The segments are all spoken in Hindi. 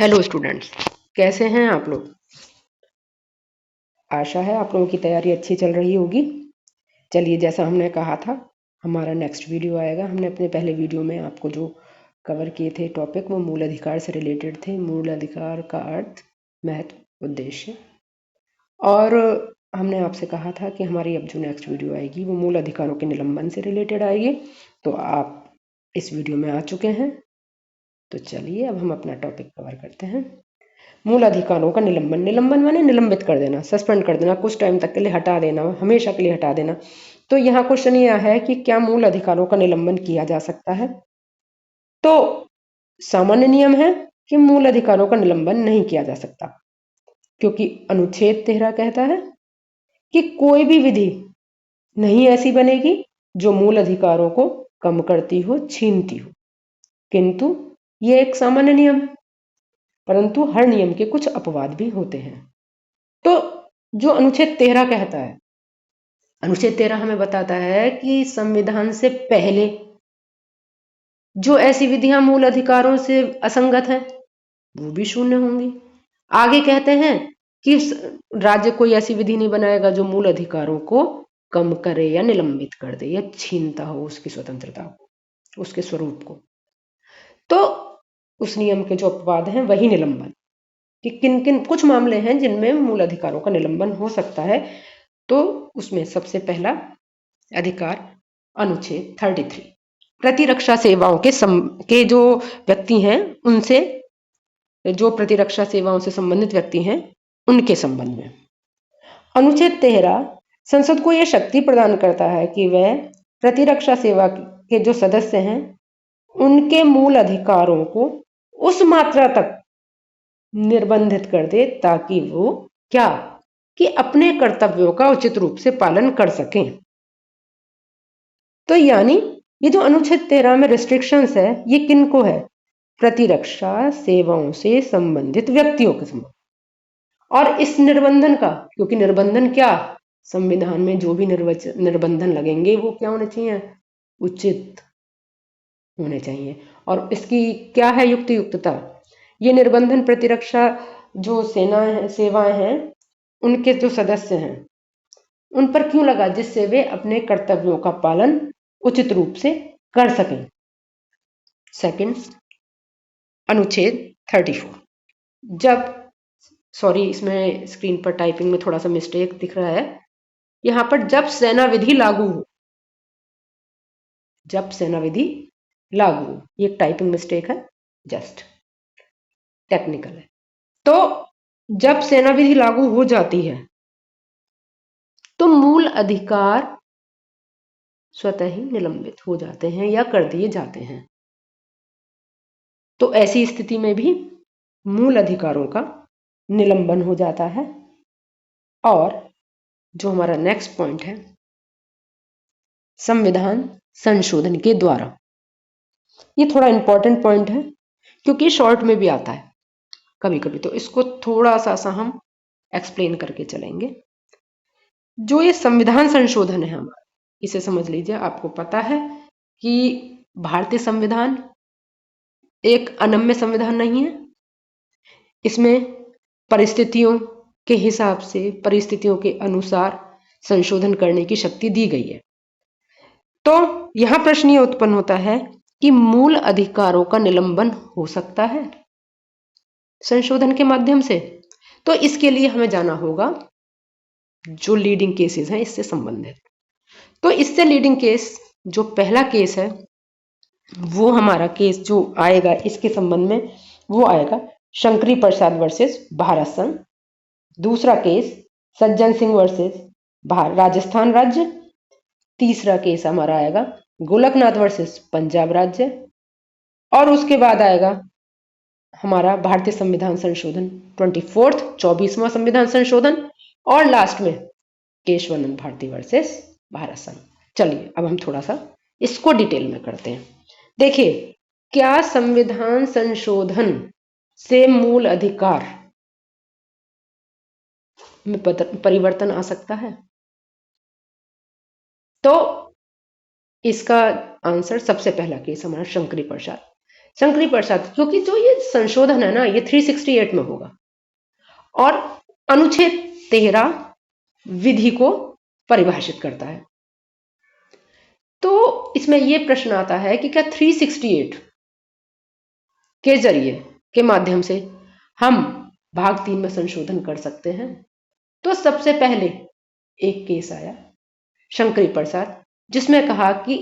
हेलो स्टूडेंट्स, कैसे हैं आप लोग। आशा है आप लोगों की तैयारी अच्छी चल रही होगी। चलिए, जैसा हमने कहा था, हमारा नेक्स्ट वीडियो आएगा। हमने अपने पहले वीडियो में आपको जो कवर किए थे टॉपिक, वो मूल अधिकार से रिलेटेड थे। मूल अधिकार का अर्थ, महत्व, उद्देश्य। और हमने आपसे कहा था कि हमारी अब जो नेक्स्ट वीडियो आएगी वो मूल अधिकारों के निलंबन से रिलेटेड आएगी। तो आप इस वीडियो में आ चुके हैं। तो चलिए अब हम अपना टॉपिक कवर करते हैं। मूल अधिकारों का निलंबन। निलंबन माने निलंबित कर देना, सस्पेंड कर देना, कुछ टाइम तक के लिए हटा देना, हमेशा के लिए हटा देना। तो यहाँ क्वेश्चन यह है कि क्या मूल अधिकारों का निलंबन किया जा सकता है। तो सामान्य नियम है कि मूल अधिकारों का निलंबन नहीं किया जा सकता, क्योंकि अनुच्छेद 13 कहता है कि कोई भी विधि नहीं ऐसी बनेगी जो मूल अधिकारों को कम करती हो, छीनती हो। किंतु यह एक सामान्य नियम है, परंतु हर नियम के कुछ अपवाद भी होते हैं। तो जो अनुच्छेद 13 कहता है, अनुच्छेद 13 हमें बताता है कि संविधान से पहले जो ऐसी विधियां मूल अधिकारों से असंगत हैं वो भी शून्य होंगी। आगे कहते हैं कि राज्य कोई ऐसी विधि नहीं बनाएगा जो मूल अधिकारों को कम करे या निलंबित कर दे या छीनता हो उसकी स्वतंत्रता को, उसके स्वरूप को। तो उस नियम के जो अपवाद हैं वही निलंबन, कि किन किन कुछ मामले हैं जिनमें मूल अधिकारों का निलंबन हो सकता है। तो उसमें सबसे पहला अधिकार अनुच्छेद 33, प्रतिरक्षा सेवाओं के जो व्यक्ति हैं उनसे, जो प्रतिरक्षा सेवाओं से संबंधित व्यक्ति हैं उनके संबंध में। अनुच्छेद 13 संसद को यह शक्ति प्रदान करता है कि वह प्रतिरक्षा सेवा के जो सदस्य हैं उनके मूल अधिकारों को उस मात्रा तक निर्बंधित कर दे ताकि वो क्या, कि अपने कर्तव्यों का उचित रूप से पालन कर सकें। तो यानी ये जो अनुच्छेद 13 में रिस्ट्रिक्शंस है, ये किनको है, प्रतिरक्षा सेवाओं से संबंधित व्यक्तियों के संबंध। और इस निर्बंधन का, क्योंकि निर्बंधन क्या, संविधान में जो भी निर्बंधन लगेंगे वो क्या होने चाहिए, उचित होने चाहिए। और इसकी क्या है युक्तियुक्तता, ये निर्बंधन प्रतिरक्षा जो सेना है, सेवाएं हैं, उनके जो सदस्य हैं उन पर क्यों लगा, जिससे वे अपने कर्तव्यों का पालन उचित रूप से कर सकें। सेकंड, अनुच्छेद 34, जब, सॉरी इसमें स्क्रीन पर टाइपिंग में थोड़ा सा मिस्टेक दिख रहा है, यहां पर जब सेना विधि लागू हो, जब सेना विधि लागू हो, ये एक टाइपिंग मिस्टेक है, जस्ट टेक्निकल है। तो जब सेना विधि लागू हो जाती है तो मूल अधिकार स्वतः ही निलंबित हो जाते हैं या कर दिए जाते हैं। तो ऐसी स्थिति में भी मूल अधिकारों का निलंबन हो जाता है। और जो हमारा नेक्स्ट पॉइंट है, संविधान संशोधन के द्वारा, ये थोड़ा इंपॉर्टेंट पॉइंट है क्योंकि शॉर्ट में भी आता है कभी कभी, तो इसको थोड़ा सा हम एक्सप्लेन करके चलेंगे। जो ये संविधान संशोधन है हमारा, इसे समझ लीजिए। आपको पता है कि भारतीय संविधान एक अनम्य संविधान नहीं है, इसमें परिस्थितियों के हिसाब से, परिस्थितियों के अनुसार संशोधन करने की शक्ति दी गई है। तो यहां प्रश्न ये उत्पन्न होता है कि मूल अधिकारों का निलंबन हो सकता है संशोधन के माध्यम से। तो इसके लिए हमें जाना होगा जो लीडिंग केसेस हैं इससे संबंधित। तो इससे लीडिंग केस, जो पहला केस है, वो हमारा केस जो आएगा इसके संबंध में, वो आएगा शंकरी प्रसाद वर्सेस भारत संघ। दूसरा केस सज्जन सिंह वर्सेस राजस्थान राज्य। तीसरा केस हमारा आएगा गोलकनाथ वर्सेस पंजाब राज्य। और उसके बाद आएगा हमारा भारतीय संविधान संशोधन 24वां संविधान संशोधन। और लास्ट में केशवानंद भारती वर्सेस भारत संघ। चलिए अब हम थोड़ा सा इसको डिटेल में करते हैं। देखिए, क्या संविधान संशोधन से मूल अधिकार में परिवर्तन आ सकता है? तो इसका आंसर, सबसे पहला केस हमारा शंकरी प्रसाद। शंकरी प्रसाद, क्योंकि जो ये संशोधन है ना ये 368 में होगा और अनुच्छेद 13 विधि को परिभाषित करता है। तो इसमें यह प्रश्न आता है कि क्या 368 के जरिए के माध्यम से हम भाग 3 में संशोधन कर सकते हैं? तो सबसे पहले एक केस आया शंकरी प्रसाद, जिसमें कहा कि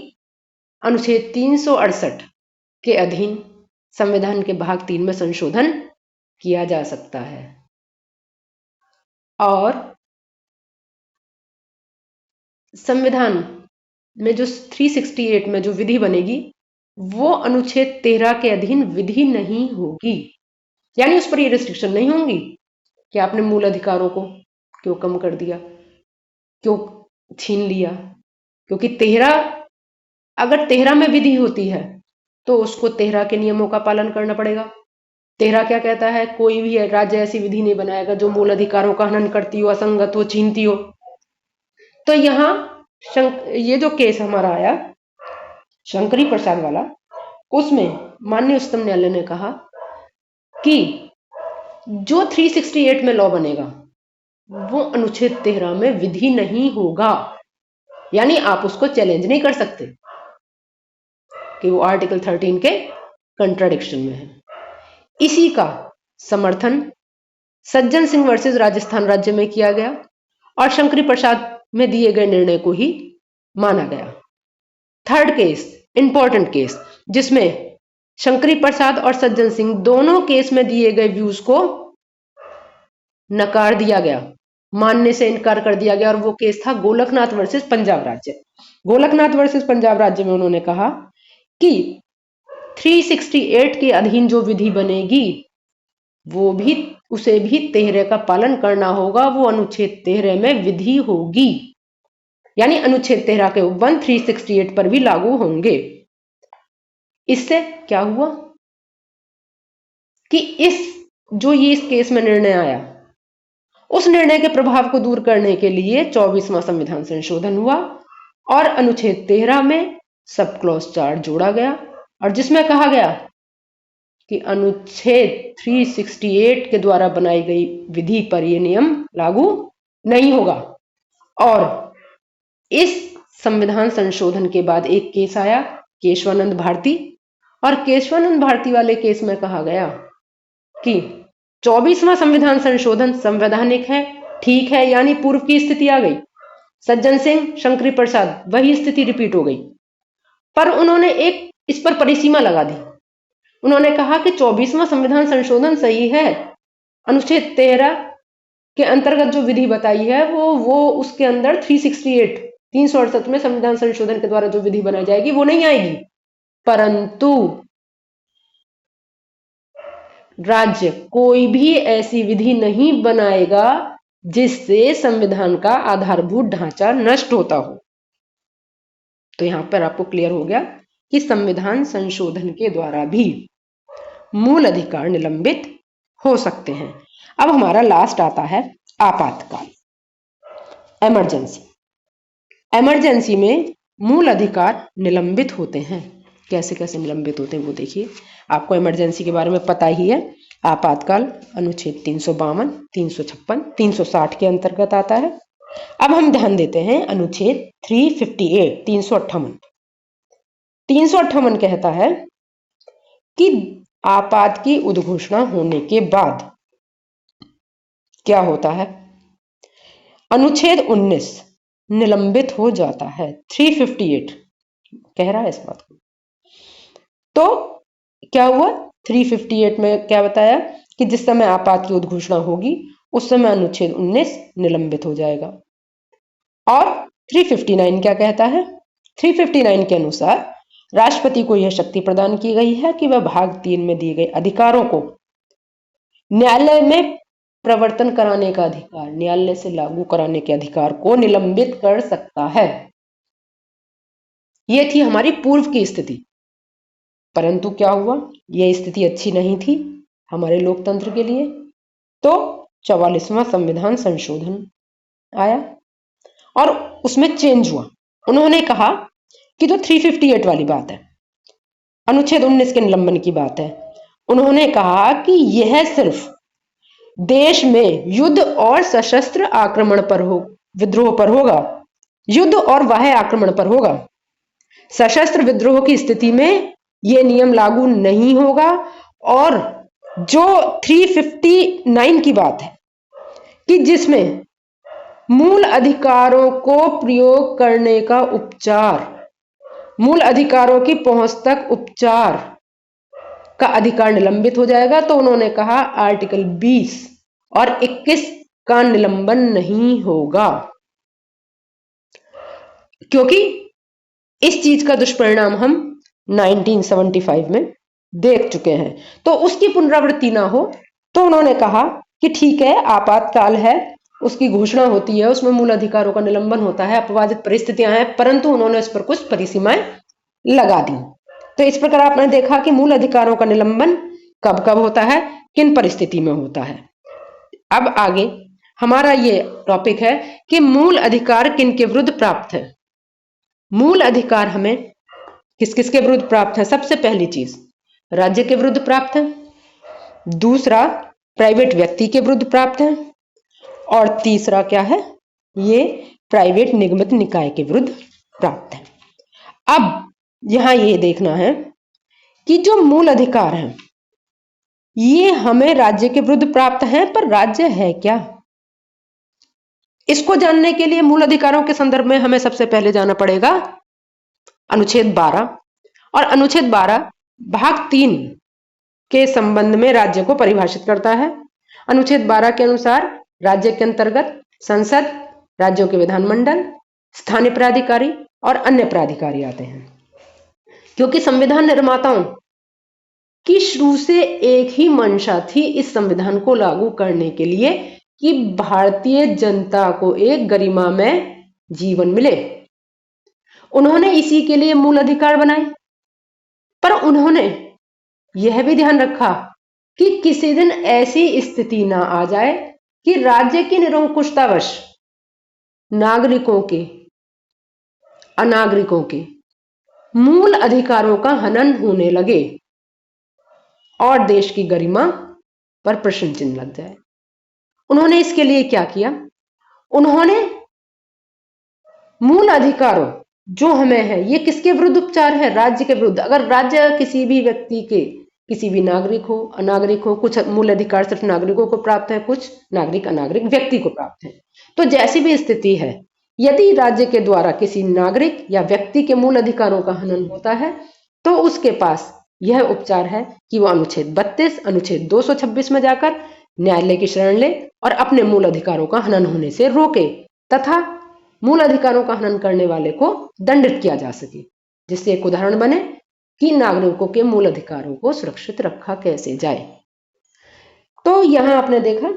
अनुच्छेद 368 के अधीन संविधान के भाग 3 में संशोधन किया जा सकता है और संविधान में जो 368 में जो विधि बनेगी वो अनुच्छेद 13 के अधीन विधि नहीं होगी, यानी उस पर ये रिस्ट्रिक्शन नहीं होंगी कि आपने मूल अधिकारों को क्यों कम कर दिया, क्यों छीन लिया, क्योंकि 13 में विधि होती है तो उसको 13 के नियमों का पालन करना पड़ेगा। 13 क्या कहता है? कोई भी राज्य ऐसी विधि नहीं बनाएगा जो मूल अधिकारों का हनन करती हो, असंगत हो, छीनती हो। तो यहाँ ये जो केस हमारा आया शंकरी प्रसाद वाला, उसमें माननीय उच्चतम न्यायालय ने कहा कि जो 368 में लॉ बनेगा वो अनुच्छेद 13 में विधि नहीं होगा, यानी आप उसको चैलेंज नहीं कर सकते कि वो आर्टिकल 13 के कंट्राडिक्शन में है। इसी का समर्थन सज्जन सिंह वर्सेस राजस्थान राज्य में किया गया और शंकरी प्रसाद में दिए गए निर्णय को ही माना गया। थर्ड केस, इंपॉर्टेंट केस, जिसमें शंकरी प्रसाद और सज्जन सिंह दोनों केस में दिए गए व्यूज को नकार दिया गया, मानने से इनकार कर दिया गया, और वो केस था गोलकनाथ वर्सेस पंजाब राज्य। गोलकनाथ वर्सेस पंजाब राज्य में उन्होंने कहा कि 368 के अधीन जो विधि बनेगी वो भी उसे भी 13 का पालन करना होगा, वो अनुच्छेद 13 में विधि होगी, यानी अनुच्छेद 13 के उपबंध 368 पर भी लागू होंगे। इससे क्या हुआ कि इस केस में निर्णय आया, उस निर्णय के प्रभाव को दूर करने के लिए 24वां संविधान संशोधन हुआ और अनुच्छेद 13 में सब क्लॉज 4 जोड़ा गया और जिसमें कहा गया कि अनुच्छेद 368 के द्वारा बनाई गई विधि पर यह नियम लागू नहीं होगा। और इस संविधान संशोधन के बाद एक केस आया केशवानंद भारती, और केशवानंद भारती वाले केस में कहा गया कि 24वां संविधान संशोधन संवैधानिक है, ठीक है, यानी पूर्व की स्थिति आ गई। सज्जन सिंह, शंकरी प्रसाद, वही स्थिति रिपीट हो गई, पर उन्होंने एक इस पर परिसीमा लगा दी। उन्होंने कहा कि 24वां संविधान संशोधन सही है, अनुच्छेद 13 के अंतर्गत जो विधि बताई है वो उसके अंदर 368 में संविधान संशोधन के द्वारा जो विधि बनाई जाएगी वो नहीं आएगी, परंतु राज्य कोई भी ऐसी विधि नहीं बनाएगा जिससे संविधान का आधारभूत ढांचा नष्ट होता हो। तो यहां पर आपको क्लियर हो गया कि संविधान संशोधन के द्वारा भी मूल अधिकार निलंबित हो सकते हैं। अब हमारा लास्ट आता है आपातकाल, इमरजेंसी। इमरजेंसी में मूल अधिकार निलंबित होते हैं। कैसे कैसे निलंबित होते हैं वो देखिए, आपको इमरजेंसी के बारे में पता ही है। आपातकाल अनुच्छेद 352, 356, 360 के अंतर्गत आता है। अब हम ध्यान देते हैं अनुच्छेद 358, 358 कहता है कि आपात की उद्घोषणा होने के बाद क्या होता है, अनुच्छेद 19 निलंबित हो जाता है। 358 कह रहा है इस बात को। तो क्या हुआ, 358 में क्या बताया कि जिस समय आपात की उद्घोषणा होगी उस समय अनुच्छेद 19 निलंबित हो जाएगा। और 359 क्या कहता है, 359 के अनुसार राष्ट्रपति को यह शक्ति प्रदान की गई है कि वह भाग 3 में दिए गए अधिकारों को न्यायालय में प्रवर्तन कराने का अधिकार, न्यायालय से लागू कराने के अधिकार को निलंबित कर सकता है। यह थी हमारी पूर्व की स्थिति, परंतु क्या हुआ, यह स्थिति अच्छी नहीं थी हमारे लोकतंत्र के लिए। तो 44वां संविधान संशोधन आया और उसमें चेंज हुआ। उन्होंने कहा कि जो 358 वाली बात है, अनुच्छेद 19 के निलंबन की बात है। उन्होंने कहा कि यह सिर्फ देश में युद्ध और सशस्त्र आक्रमण पर विद्रोह पर होगा, युद्ध और बाह्य आक्रमण पर होगा। सशस्त्र विद्रोह की स्थिति में यह नियम लागू नहीं होगा। और जो 359 की बात है कि जिसमें मूल अधिकारों को प्रयोग करने का उपचार, मूल अधिकारों की पहुंच तक उपचार का अधिकार निलंबित हो जाएगा, तो उन्होंने कहा आर्टिकल 20 और 21 का निलंबन नहीं होगा, क्योंकि इस चीज का दुष्परिणाम हम 1975 में देख चुके हैं। तो उसकी पुनरावृत्ति ना हो, तो उन्होंने कहा कि ठीक है, आपातकाल है, उसकी घोषणा होती है, उसमें मूल अधिकारों का निलंबन होता है, अपवादित परिस्थितियां हैं, परंतु उन्होंने इस पर कुछ परिसीमाएं लगा दी। तो इस प्रकार आपने देखा कि मूल अधिकारों का निलंबन कब कब होता है, किन परिस्थिति में होता है। अब आगे हमारा ये टॉपिक है कि मूल अधिकार किन के विरुद्ध प्राप्त है। मूल अधिकार हमें किस किस के विरुद्ध प्राप्त है? सबसे पहली चीज राज्य के विरुद्ध प्राप्त है, दूसरा प्राइवेट व्यक्ति के विरुद्ध प्राप्त है, और तीसरा क्या है? ये प्राइवेट निगमित निकाय के विरुद्ध प्राप्त है। अब यहां ये देखना है कि जो मूल अधिकार है ये हमें राज्य के विरुद्ध प्राप्त है, पर राज्य है क्या? इसको जानने के लिए मूल अधिकारों के संदर्भ में हमें सबसे पहले जाना पड़ेगा अनुच्छेद 12, और अनुच्छेद 12 भाग 3 के संबंध में राज्य को परिभाषित करता है। अनुच्छेद 12 के अनुसार राज्य के अंतर्गत संसद, राज्यों के विधानमंडल, स्थानीय प्राधिकारी और अन्य प्राधिकारी आते हैं। क्योंकि संविधान निर्माताओं की शुरू से एक ही मंशा थी इस संविधान को लागू करने के लिए कि भारतीय जनता को एक गरिमामय जीवन मिले। उन्होंने इसी के लिए मूल अधिकार बनाए, पर उन्होंने यह भी ध्यान रखा कि किसी दिन ऐसी स्थिति ना आ जाए कि राज्य की निरंकुशतावश नागरिकों के, अनागरिकों के मूल अधिकारों का हनन होने लगे और देश की गरिमा पर प्रश्न चिन्ह लग जाए। उन्होंने इसके लिए क्या किया? उन्होंने मूल अधिकारों जो हमें है ये किसके विरुद्ध उपचार है? राज्य के विरुद्ध। अगर राज्य किसी भी व्यक्ति के, किसी भी नागरिक हो, अनागरिक हो, कुछ मूल अधिकार सिर्फ नागरिकों को प्राप्त है, कुछ नागरिक अनागरिक व्यक्ति को प्राप्त है। तो जैसी भी स्थिति है, यदि राज्य के द्वारा किसी नागरिक या व्यक्ति के मूल अधिकारों का हनन होता है तो उसके पास यह उपचार है कि वह अनुच्छेद 32, अनुच्छेद 226 में जाकर न्यायालय की शरण ले और अपने मूल अधिकारों का हनन होने से रोके, तथा मूल अधिकारों का हनन करने वाले को दंडित किया जा सके, जिससे एक उदाहरण बने कि नागरिकों के मूल अधिकारों को सुरक्षित रखा कैसे जाए। तो यहां आपने देखा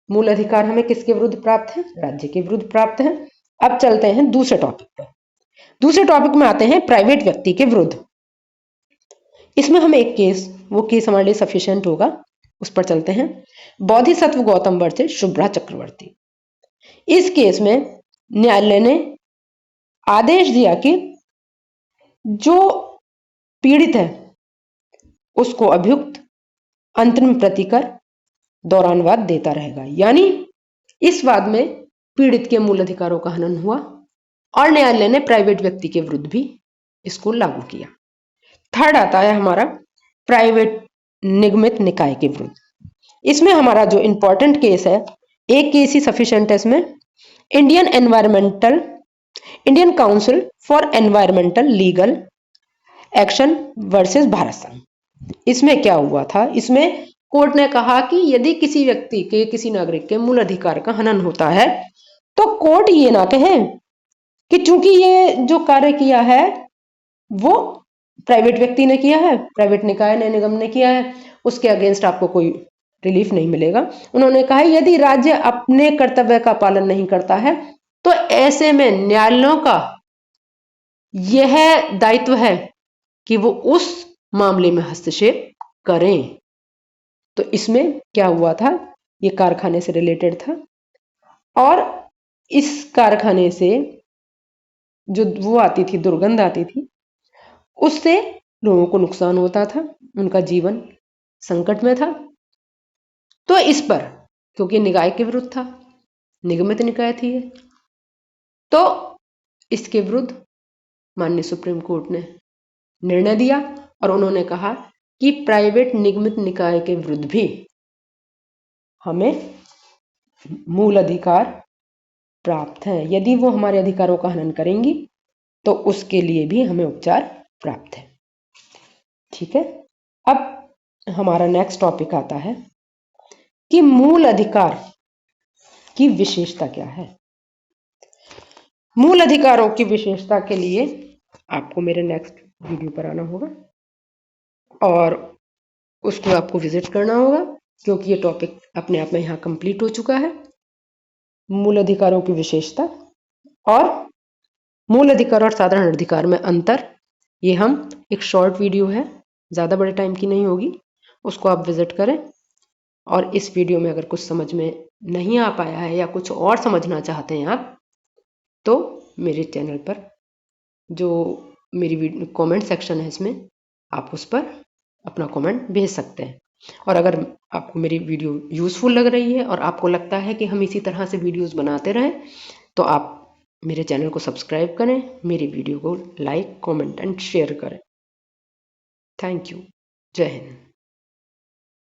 मूल अधिकार हमें किसके विरुद्ध प्राप्त है? राज्य के विरुद्ध प्राप्त है। अब चलते हैं दूसरे टॉपिक पर। दूसरे टॉपिक में आते हैं प्राइवेट व्यक्ति के विरुद्ध। इसमें हम एक केस, वो केस हमारे लिए सफिशिएंट होगा, उस पर चलते हैं। बोधिसत्व गौतम वर्सेस शुभ्रा चक्रवर्ती। इस केस में न्यायालय ने आदेश दिया कि जो पीड़ित है उसको अभियुक्त अंतरिम प्रतिकर दौरान वाद देता रहेगा। यानी इस वाद में पीड़ित के मूल अधिकारों का हनन हुआ और न्यायालय ने प्राइवेट व्यक्ति के विरुद्ध भी इसको लागू किया। थर्ड आता है हमारा प्राइवेट निगमित निकाय के विरुद्ध। इसमें हमारा जो इंपॉर्टेंट केस है, एक केस ही सफिशिएंट है इसमें, Indian council for environmental legal action versus Bharat संघ। इसमें क्या हुआ था? इसमें कोर्ट ने कहा कि यदि किसी व्यक्ति के, किसी नागरिक के मूल अधिकार का हनन होता है तो कोर्ट ये ना कहे कि चूंकि ये जो कार्य किया है वो प्राइवेट व्यक्ति ने किया है, प्राइवेट निकाय ने, निगम ने किया है, उसके अगेंस्ट आपको कोई रिलीफ नहीं मिलेगा। उन्होंने कहा यदि राज्य अपने कर्तव्य का पालन नहीं करता है तो ऐसे में न्यायालयों का यह दायित्व है कि वो उस मामले में हस्तक्षेप करें। तो इसमें क्या हुआ था? ये कारखाने से रिलेटेड था और इस कारखाने से जो वो आती थी, दुर्गंध आती थी, उससे लोगों को नुकसान होता था, उनका जीवन संकट में था। तो इस पर, क्योंकि निकाय के विरुद्ध था, निगमित निकाय थी ये, तो इसके विरुद्ध माननीय सुप्रीम कोर्ट ने निर्णय दिया और उन्होंने कहा कि प्राइवेट निगमित निकाय के विरुद्ध भी हमें मूल अधिकार प्राप्त हैं। यदि वो हमारे अधिकारों का हनन करेंगी तो उसके लिए भी हमें उपचार प्राप्त है। ठीक है, अब हमारा नेक्स्ट टॉपिक आता है कि मूल अधिकार की विशेषता क्या है। मूल अधिकारों की विशेषता के लिए आपको मेरे नेक्स्ट वीडियो पर आना होगा और उसको आपको विजिट करना होगा, क्योंकि ये टॉपिक अपने आप में यहाँ कंप्लीट हो चुका है। मूल अधिकारों की विशेषता और मूल अधिकार और साधारण अधिकार में अंतर, ये हम एक शॉर्ट वीडियो है, ज़्यादा बड़े टाइम की नहीं होगी, उसको आप विजिट करें। और इस वीडियो में अगर कुछ समझ में नहीं आ पाया है या कुछ और समझना चाहते हैं आप, तो मेरे चैनल पर जो मेरी कमेंट सेक्शन है, इसमें आप उस पर अपना कमेंट भेज सकते हैं। और अगर आपको मेरी वीडियो यूज़फुल लग रही है और आपको लगता है कि हम इसी तरह से वीडियोस बनाते रहें, तो आप मेरे चैनल को सब्सक्राइब करें, मेरी वीडियो को लाइक, कमेंट एंड शेयर करें। Thank you. जय हिंद।